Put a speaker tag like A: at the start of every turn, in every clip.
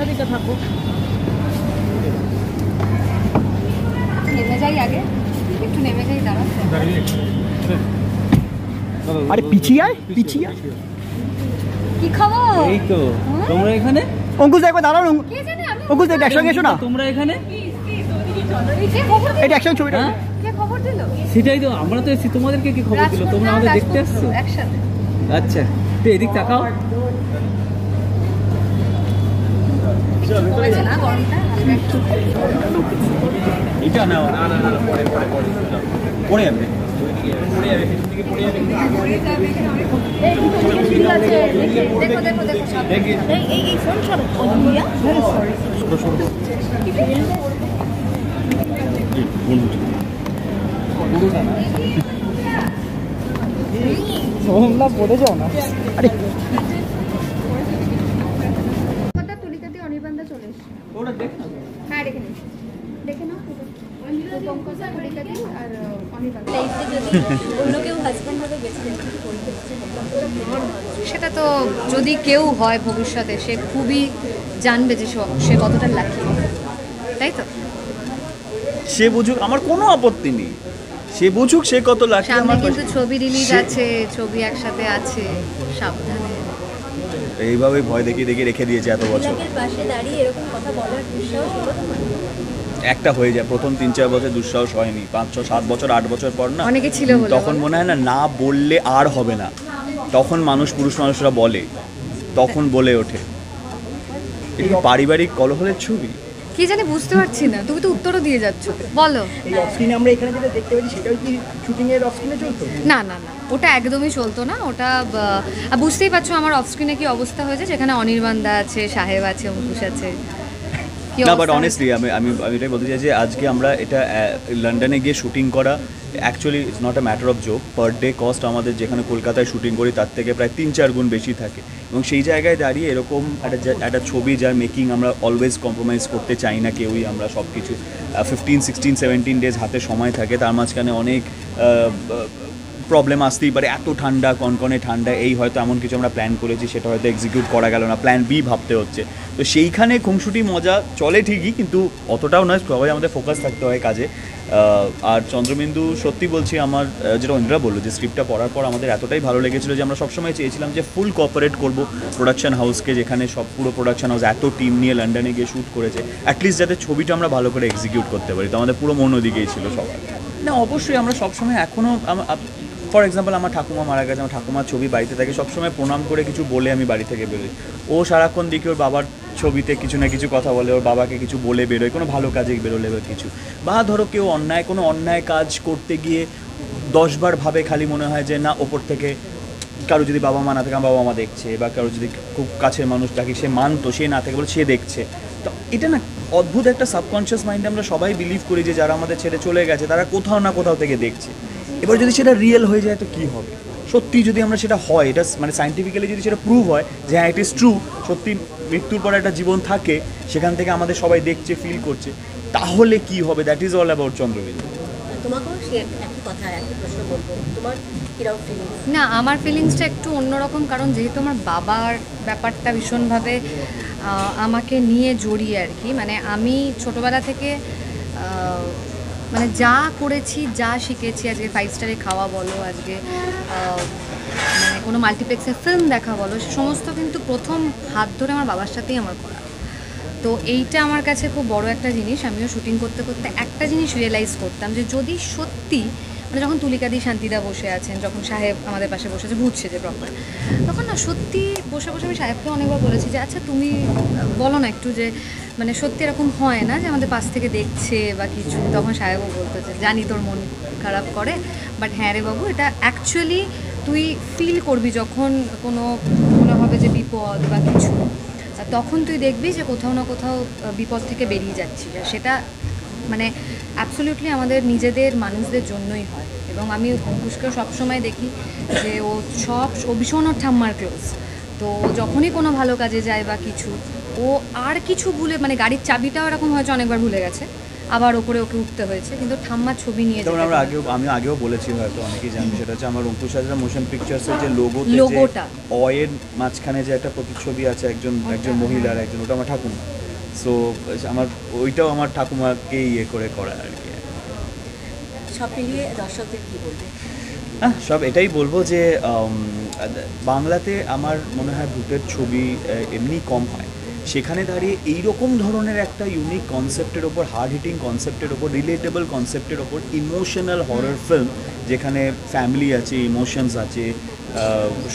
A: দেখা দেখে থাকো।
B: নেমে যাই আগে, একটু নেমে যাই, দাঁড়া।
A: আরে পিছিয়ে আয়, পিছিয়ে আয়।
B: কি খবর?
C: এই তো তোমরা এখানে।
A: অঙ্কুশ একবার দাঁড়াও।
B: কে জানে আমি
A: অঙ্কুশ একসঙ্গে এসো না।
C: তোমরা এখানে
B: কে খবর দিল?
A: এটা একসঙ্গে ছবিটা।
B: কে খবর দিল?
C: সেটাই তো, আমরা তো এসেছি, তোমাদেরকে কি খবর দিল? তোমরা আমাদের দেখতে আসছো?
B: একসাথে।
C: আচ্ছা, তো এদিক তাকাও।
B: কমেছে না গরমটা?
D: এটা না পরে পড়ে যাবে।
B: দেখো এই ফোন সরো।
A: সোমলা পড়ে যাও না। আরে
B: কথা তুলিকা দিয়ে অনির্বাণদা চলে এসে।
C: ওটা দেখ না।
B: হ্যাঁ দেখে নাও পঙ্কজা, তুলিকা দি আর অনির্বাণদা।
E: অন্য কেউ হাজব্যান্ড হবে বেছে
B: সেটা তো যদি কেউ হয় ভবিষ্যতে, সে খুবই জানবে যে সে কতটা লাকি, তাই তো?
D: সে বুঝুক, আমার কোনো আপত্তি নেই। সে বুঝুক সে কত লাকি।
B: সামনে কিন্তু ছবি রিলিজ আছে, ছবি একসাথে আছে, সাবধানে।
D: এইভাবে ভয় দেখিয়ে দেখিয়ে রেখে দিয়েছে এত বছর।
E: পাশে দাঁড়িয়ে এরকম কথা বলার দুঃসাহস হলো তোমার?
D: একটা হয়ে যায়, প্রথম 3-4 বছর দুঃসাহস হয়নি, 5-6-7 বছর 8 বছর পর না
B: অনেকে ছিল বলে
D: তখন মনে হয় না বললে আর হবে না, তখন পুরুষ মানুষরা বলে, তখন বলে ওঠে। এটা পারিবারিক কলহের ছবি
B: কি জানি, বুঝতে পারছি না। তুমি তো উত্তরও দিয়ে যাচ্ছ, বলো।
A: এই অফ স্ক্রিনে আমরা এখানে যেটা দেখতে পাচ্ছি সেটাও কি শুটিং এর অফ স্ক্রিনে চলতো?
B: না, ওটা একদমই চলতো না। ওটা বুঝতেই পারছো আমার অফ স্ক্রিনে কি অবস্থা হয়েছে, যেখানে অনির্বাণদা আছে, সাহেব আছে, অঙ্কুশ আছে।
D: না, বাট অনেস্টলি আমি এটাই বলতে চাই যে আজকে আমরা এটা লন্ডনে গিয়ে শুটিং করা actually it's not a matter of joke. Per day cost আমাদের যেখানে কলকাতায় শুটিং করি তার থেকে প্রায় 3-4 গুণ বেশি থাকে, এবং সেই জায়গায় দাঁড়িয়ে এরকম একটা ছবি যার মেকিং আমরা অলওয়েজ কম্প্রোমাইজ করতে চাই না কেউই। আমরা সব কিছু 15, 16, 17 ডেজ হাতে সময় থাকে, তার মাঝখানে অনেক প্রবলেম আসতেই পারে। এত ঠান্ডা, কনকনে ঠান্ডা, এই হয়তো এমন কিছু আমরা প্ল্যান করেছি সেটা হয়তো এক্সিকিউট করা গেল না, প্ল্যান বি ভাবতে হচ্ছে। তো সেইখানে খুনসুটি মজা চলে ঠিকই, কিন্তু অতটাও নয়, সবাই আমাদের ফোকাস থাকতে হয় কাজে। আর চন্দ্রবিন্দু সত্যি বলছি, আমার যেটা অন্যরা বললো যে স্ক্রিপ্টটা পড়ার পর আমাদের এতটাই ভালো লেগেছিলো যে আমরা সবসময় চেয়েছিলাম যে ফুল কোঅপারেট করবো প্রোডাকশন হাউসকে, যেখানে পুরো প্রোডাকশন হাউস এত টিম নিয়ে লন্ডনে গিয়ে শ্যুট করেছে, অ্যাটলিস্ট যাতে ছবিটা আমরা ভালো করে এক্সিকিউট করতে পারি। তো আমাদের পুরো মন ওদিকেই ছিল সবার। না, অবশ্যই আমরা সবসময় এখনও, ফর এক্সাম্পল আমার ঠাকুমা মারা গেছে, আমার ঠাকুমার ছবি বাড়িতে থাকে, সবসময় প্রণাম করে কিছু বলে আমি বাড়ি থেকে বেরোই। ও সারাক্ষণ দেখি ওর বাবার ছবিতে কিছু না কিছু কথা বলে, ওর বাবাকে কিছু বলে বেরোয়, কোনো ভালো কাজে বেরোলে বা কিছু। বা ধরো কেউ কোনো অন্যায় কাজ করতে গিয়ে 10 বার ভাবে, খালি মনে হয় যে না ওপর থেকে কারো যদি বাবা মা না থাকে, বাবা মা দেখছে, বা কারো যদি খুব কাছের মানুষ থাকে সে মানতো, সে না থাকে বলে সে দেখছে। তো এটা না অদ্ভুত একটা সাবকনশিয়াস মাইন্ডে আমরা সবাই বিলিভ করি যে যারা আমাদের ছেড়ে চলে গেছে তারা কোথাও না কোথাও থেকে দেখছে। এবার যদি সেটা রিয়েল হয়ে যায় তো কী হবে? সত্যি যদি আমরা সেটা হয়, এটা সায়েন্টিফিক্যালি যদি সেটা প্রুভ হয় যে হ্যাঁ ইট ইজ ট্রু, সত্যি মৃত্যুর পর একটা জীবন থাকে, সেখান থেকে আমাদের সবাই দেখছে, ফিল করছে, তাহলে কি হবে? That is all about Chandrabindu.
E: তোমাকেও সে একটা কথা, একটা প্রশ্ন বলবো, তোমার কিরকম ফিলিংস?
B: না, আমার ফিলিংসটা একটু অন্যরকম, কারণ যেহেতু আমার বাবার ব্যাপারটা ভীষণভাবে আমাকে নিয়ে জড়িয়ে আর কি। আমি ছোটোবেলা থেকে যা করেছি, যা শিখেছি, আজকে 5 স্টারে খাওয়া বলো, আজকে কোনো মাল্টিপ্লেক্সে ফিল্ম দেখা বলো, সমস্ত কিন্তু প্রথম হাত ধরে আমার বাবার সাথেই আমার করা। তো এইটা আমার কাছে খুব বড় একটা জিনিস। আমিও শুটিং করতে করতে একটা জিনিস রিয়েলাইজ করতাম যে যদি সত্যি যখন তুলিকাদি শান্তিদা বসে আছেন, যখন সাহেব আমাদের পাশে বসে আছে বুঝছে যে প্রপার, তখন না সত্যি বসে বসে আমি সাহেবকে অনেকবার বলেছি যে আচ্ছা তুমি বলো না একটু যে সত্যি এরকম হয় না যে আমাদের পাশ থেকে দেখছে বা কিছু। তখন সাহেবও বলতো যে জানি তোর মন খারাপ করে, বাট হ্যাঁ রে বাবু, এটা অ্যাকচুয়ালি তুই ফিল করবি যখন কোনো মনে হবে যে বিপদ বা কিছু, তখন তুই দেখবি যে কোথাও না কোথাও বিপদ থেকে বেরিয়ে যাচ্ছি। সেটা অ্যাবসলিউটলি আমাদের নিজেদের মানুষদের জন্যই হয়। এবং আমি অঙ্কুশকেও সবসময় দেখি যে ও ভীষণ ওর ঠাম্মার ক্লোজ। তো যখনই কোনো ভালো কাজে যায় বা কিছু, ও আর কিছু ভুলে গাড়ির চাবিটাও এরকম হয়তো অনেকবার ভুলে গেছে, আবার ওপরে ওকে উঠতে হয়েছে, কিন্তু ঠাম্মার ছবি নিয়ে
D: যেমন
B: যেতে
D: আমি আগেও বলেছি, হয়তো অনেকেই জানেন, সেটা হচ্ছে আমার অঙ্কুশ হাজরা মোশন পিকচার্সের যে
B: লোগোটা
D: অয়ের মাঝখানে যে একটা প্রতিচ্ছবি আছে একজন মহিলার, একজন, ওটা আমার ঠাকুমা। সো আমার ওইটাও আমার ঠাকুমাকে ইয়ে করে করা আর কি।
E: সব মিলিয়ে দর্শকদের কি বলবে?
D: সব এটাই বলবো যে বাংলাতে আমার মনে হয় ভূতের ছবি এমনি কম হয়, সেখানে দাঁড়িয়ে এইরকম ধরনের একটা ইউনিক কনসেপ্টের ওপর, হার্ড হিটিং কনসেপ্টের ওপর, রিলেটেবল কনসেপ্টের ওপর, ইমোশনাল হরর ফিল্ম যেখানে ফ্যামিলি আছে, ইমোশনস আছে,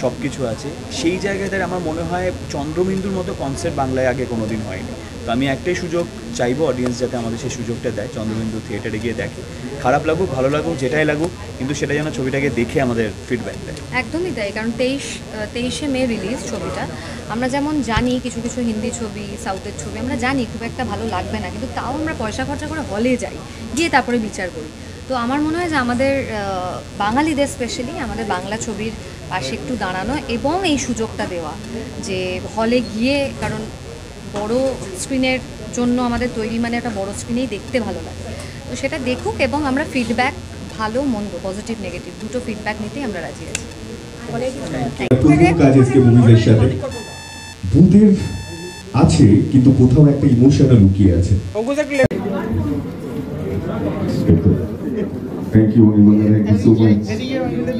D: সব কিছু আছে, সেই জায়গায় আমার মনে হয় চন্দ্রবিন্দুর মতো কনসেপ্ট বাংলায় আগে কোনো দিন হয়নি। তো আমি একটাই সুযোগ চাইবো অডিয়েন্স যাতে আমাদের সেই সুযোগটা দেয়, চন্দ্রবিন্দু থিয়েটারে গিয়ে দেখে, খারাপ লাগুক ভালো লাগুক যেটাই লাগুক, কিন্তু সেটা যেন ছবিটাকে দেখে আমাদের ফিডব্যাক দেয়।
B: একদমই তাই, কারণ 23শে মে রিলিজ ছবিটা। আমরা যেমন জানি কিছু কিছু হিন্দি ছবি, সাউথের ছবি আমরা জানি খুব একটা ভালো লাগবে না, কিন্তু তাও আমরা পয়সা খরচা করে হলে যাই, গিয়ে তারপরে বিচার করি। তো আমার মনে হয় যে আমাদের বাঙালিদের স্পেশালি আমাদের বাংলা ছবির পাশে একটু দাঁড়ানো এবং এই সুযোগটা দেওয়া, যে হলে গিয়ে, কারণ বড় স্ক্রিনের জন্য আমাদের তৈরি মানে একটা বড় স্ক্রিনেই দেখতে ভালো লাগে। তো সেটা দেখুক এবং আমরা ফিডব্যাক, ভালো মন্দ, পজিটিভ নেগেটিভ দুটো ফিডব্যাক নিতেই আমরা রাজি আছি।
F: প্রথম কাজ আজকে মুভিজের সাথে ভূতের আছে, কিন্তু কোথাও একটা ইমোশনাল লুকিয়ে আছে। থ্যাংক ইউ অনির্বাণা, thank you so much.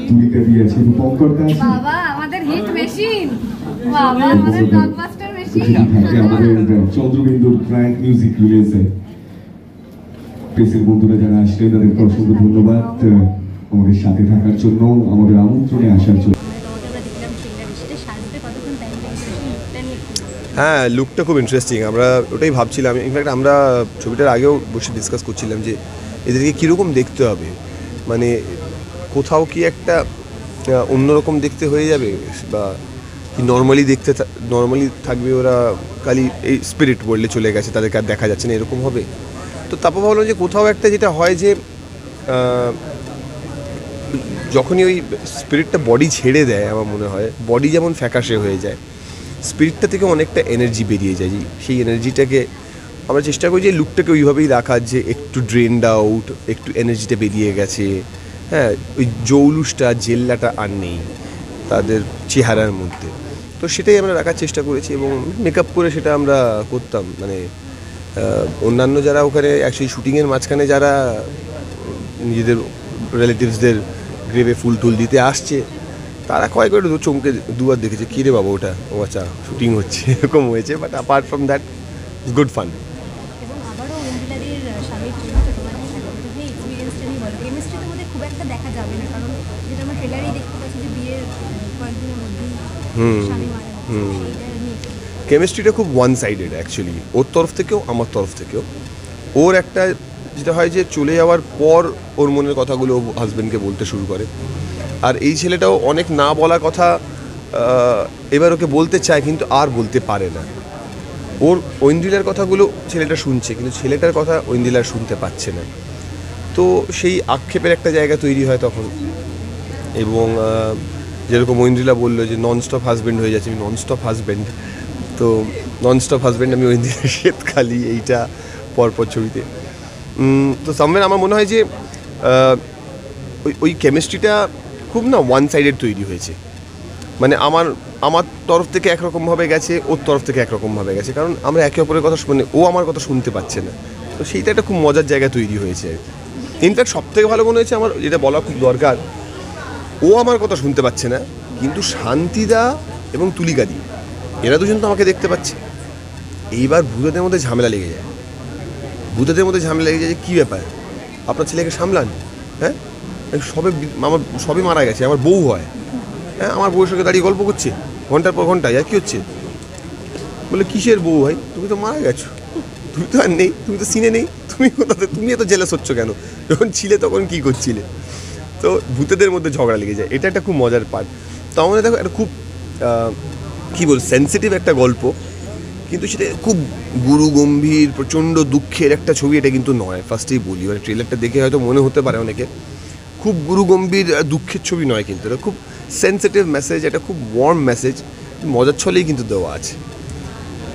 F: Tulika দিয়েছে রূপঙ্কর দাস,
B: বাবা আমাদের হিট মেশিন, বাবা আমাদের ব্লকবাস্টার মেশিন।
F: আমাদের চন্দ্রবিন্দুর ক্রাইম মিউজিক রিলিজে প্রেসের বন্ধুরা যারা আসলেন তাদেরকে অসংখ্য ধন্যবাদ আমাদের সাথে থাকার জন্য, আমাদের আমন্ত্রণে আসার জন্য।
G: হ্যাঁ, লুকটা খুব ইন্টারেস্টিং, আমরা ওটাই ভাবছিলাম। ইনফ্যাক্ট আমরা ছবিটার আগেও বসে ডিসকাস করছিলাম যে এদেরকে কীরকম দেখতে হবে, মানে কোথাও কি একটা অন্যরকম দেখতে হয়ে যাবে, বা কি নর্মালি থাকবে, ওরা খালি এই স্পিরিট ওয়ার্ল্ডে চলে গেছে, তাদেরকে আর দেখা যাচ্ছে না, এরকম হবে। তো তারপর ভাবলাম যে কোথাও একটা যেটা হয় যে যখনই ওই স্পিরিটটা বডি ছেড়ে দেয়, আমার মনে হয় বডি যেমন ফ্যাকাশে হয়ে যায়, স্পিরিটটা থেকে অনেকটা এনার্জি বেরিয়ে যায়। সেই এনার্জিটাকে আমরা চেষ্টা করি যে লুকটাকে ওইভাবেই রাখার, যে একটু ড্রেনড আউট, একটু এনার্জিটা বেরিয়ে গেছে। হ্যাঁ, ওই জৌলুসটা, জেল্লাটা আর নেই তাদের চেহারার মধ্যে। তো সেটাই আমরা রাখার চেষ্টা করেছি এবং মেকআপ করে সেটা আমরা করতাম। মানে অন্যান্য যারা ওখানে অ্যাকচুয়ালি শুটিংয়ের মাঝখানে যারা নিজেদের রিলেটিভসদের গ্রেভে ফুল টুল দিতে আসছে, তারা কয়েক করে চমকে দুবার দেখেছে, কী রে বাবা ওটা, ও আচ্ছা শুটিং হচ্ছে, এরকম হয়েছে। But apart from that it's good fun.
E: এবং আবারও ঐন্দ্রিলাদের স্বামীর চরিত্রে তোমার এক্সপিরিয়েন্সটা নিয়ে বলো। কেমিস্ট্রি তো খুব একটা দেখা যাবে না, কারণ যেটা আমরা ট্রেলারেই দেখতে পাচ্ছি যে বিয়ের কয়েকদিনের মধ্যেই স্বামী মারা যাচ্ছে।
G: কেমিস্ট্রিটা খুব ওয়ান সাইডেড অ্যাকচুয়ালি, ওর তরফ থেকেও আমার তরফ থেকেও। ওর একটা যেটা হয় যে চলে যাওয়ার পর ওর মনের কথাগুলো হাজব্যান্ডকে বলতে শুরু করে, আর এই ছেলেটাও অনেক না বলা কথা এবার ওকে বলতে চায় কিন্তু আর বলতে পারে না। ওর ঐন্দ্রিলার কথাগুলো ছেলেটা শুনছে, কিন্তু ছেলেটার কথা ঐন্দ্রিলার শুনতে পাচ্ছে না। তো সেই আক্ষেপের একটা জায়গা তৈরি হয় তখন। এবং যেরকম ঐন্দ্রিলা বললো যে ননস্টপ হাজব্যান্ড হয়ে যাচ্ছে, আমি ননস্টপ হাজব্যান্ড। তো ননস্টপ হাজব্যান্ড আমি ঐন্দ্রিলা শ্বেতকালী, এইটা পরপর ছবিতে। তো সামওয়্যার আমার মনে হয় যে ওই কেমিস্ট্রিটা খুব না ওয়ান সাইডেড তৈরি হয়েছে। মানে আমার তরফ থেকে একরকমভাবে গেছে, ওর তরফ থেকে একরকমভাবে গেছে, কারণ আমরা একে অপরের কথা শুনে, ও আমার কথা শুনতে পাচ্ছে না। তো সেইটা একটা খুব মজার জায়গা তৈরি হয়েছে। ইনফ্যাক্ট সবথেকে ভালো মনে হয়েছে আমার, যেটা বলা খুব দরকার, ও আমার কথা শুনতে পাচ্ছে না, কিন্তু শান্তিদা এবং তুলিকাদি এরা দুজন তো আমাকে দেখতে পাচ্ছে। এইবার ভূতেদের মধ্যে ঝামেলা লেগে যায়, যে কী ব্যাপার, আপনার ছেলেকে সামলান। হ্যাঁ, সবে মারা গেছে, আমার বউ হয়। হ্যাঁ, আমার বউয়ের সঙ্গে দাঁড়িয়ে গল্প করছে ঘন্টার পর ঘন্টা, আর কী হচ্ছে? বলে কিসের বউ ভাই, তুমি তো মারা গেছো, তুমি তো আর নেই, তুমি তো সিনে নেই, তুমি এত জেলাস হচ্ছ কেন? যখন ছিলে তখন কী করছিলে? তো ভূতেদের মধ্যে ঝগড়া লেগে যায়, এটা একটা খুব মজার পার্ট। তো আমার দেখো একটা খুব কী বল সেন্সিটিভ একটা গল্প, কিন্তু সেটা খুব গুরু গম্ভীর প্রচণ্ড দুঃখের একটা ছবি এটা কিন্তু নয়। ফার্স্টেই বলি, মানে ট্রেলারটা দেখে হয়তো মনে হতে পারে অনেকে খুব গুরু গম্ভীর দুঃখের ছবি নয়, কিন্তু এটা খুব সেন্সিটিভ মেসেজ, এটা খুব ওয়ার্ম মেসেজ, মজার ছলেই কিন্তু দেওয়া আছে।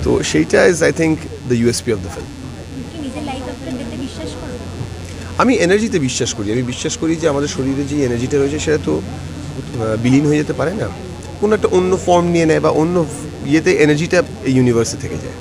G: তো সেইটা is I think the USP of the film.
E: নিজের লাইফ আপডেট দেখতে বিশ্বাস
G: আমি এনার্জিতে বিশ্বাস করি, আমি বিশ্বাস করি যে আমাদের শরীরে যে এনার্জিটা রয়েছে সেটা তো বিলীন হয়ে যেতে পারে না, কোনো একটা অন্য ফর্ম নিয়ে নেয় বা অন্য ইয়েতে এনার্জিটা এই ইউনিভার্সে থেকে যায়।